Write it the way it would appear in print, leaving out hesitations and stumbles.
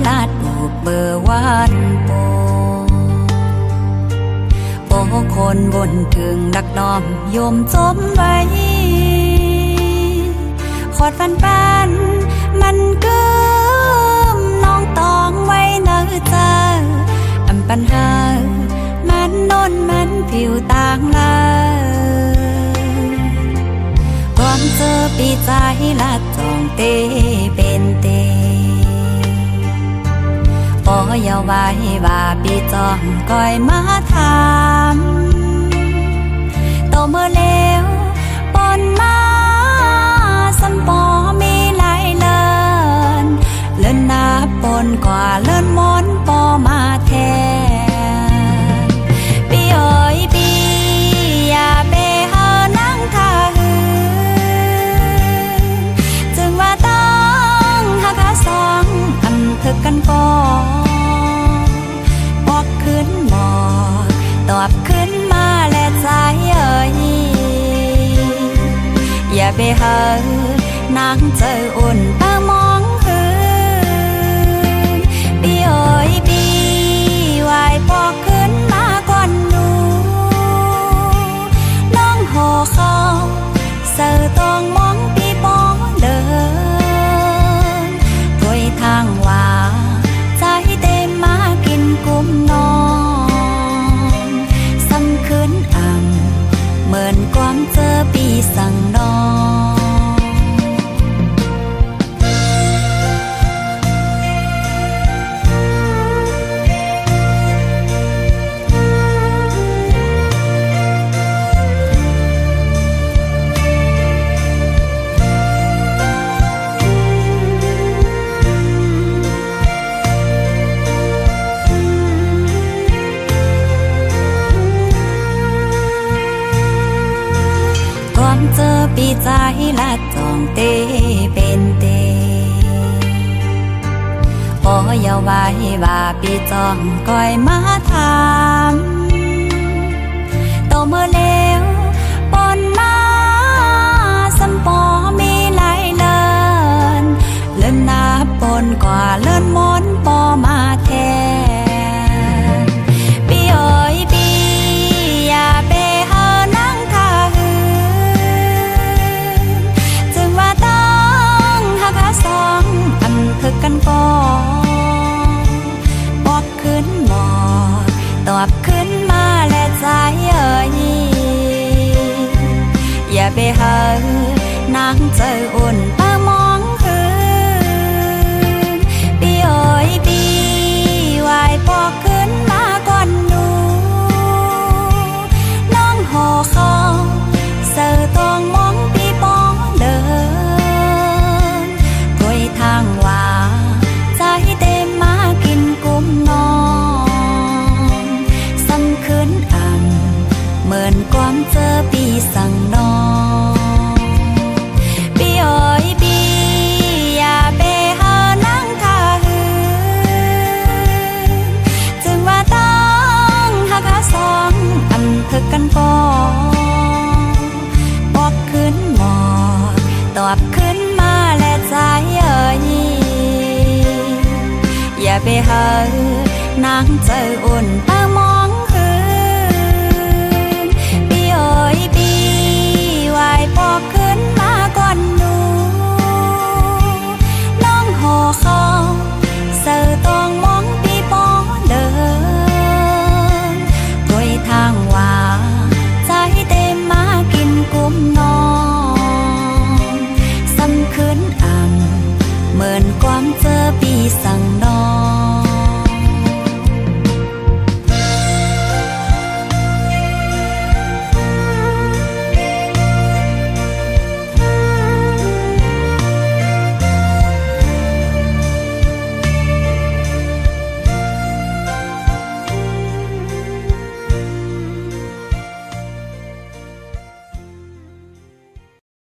ลาดลูกเบอร์วันโปโอ้คนบนถึงดักน้อมโยมจมไว้ขอดฟันปันมันกึมน้องตองไว้เนื้อเจออำปัญหามันนนมันผิวต่างเลยความเจอปีใจละจองเตเป็นเตปออย่าไว้ว่าปีจองก้อยมาถามโตเมื่อแล้วปนมาสัมปอมีหลายเลินนับปนกว่าเลินมนปอมาแทนปีเอ๋ยปีอย่าไปหานั่งท่าหือจึงว่าต้องหักสองอำถึกกันก่อนบอกขึ้นหมอตอบขึ้นมาและใจเอ๋ยอย่าไปหานางเจออุ่นป้ามองหืนปีเอ๋ยปีไหวพอขึ้นมาก่อนหนูน้องห่อเขาเสือต้องมองปีปอเดินด้วยทางว่าใจเต็มมากินกุ้มนอนซ้ำคืนอ่ำเหมือนความเจอปีสั่งนอนเจอปีใจละจองเตเป็นเตพออย่าไว้ว่าปีจองก้อยมาถามโตเมื่อแล้วปนมาสัมปอมีหลายเลินนับปนกว่าเลินมนปอมาแทนปีเอ๋ยปีอย่าไปหานั่งท่าหือสองอำถึกกันก่อนบอกขึ้นหมอตอบขึ้นมาและใจเอ๋ยอย่าไปหานางเจออุ่นป้ามองหืนปีเอ๋ยปีไหวพอขึ้นมาก่อนหนูน้องห่อเขาเสือต้องมองปีปอเดินทางว่าใจเต็มมากินกุ้มนอนซ้ำคืนอ่ำเหมือนความเจอปีสั่งนอนปีเอ๋ยปีอย่าไปหานั่งท่าหือจึงว่าต้องหักสองอำถึกกันก่อนบอกขึ้นหมอตอบขึ้นมาและใจเอ๋ยอย่าไปหานางเจออุ่นป้ามองหืนปีเอ๋ยปีไหวพอ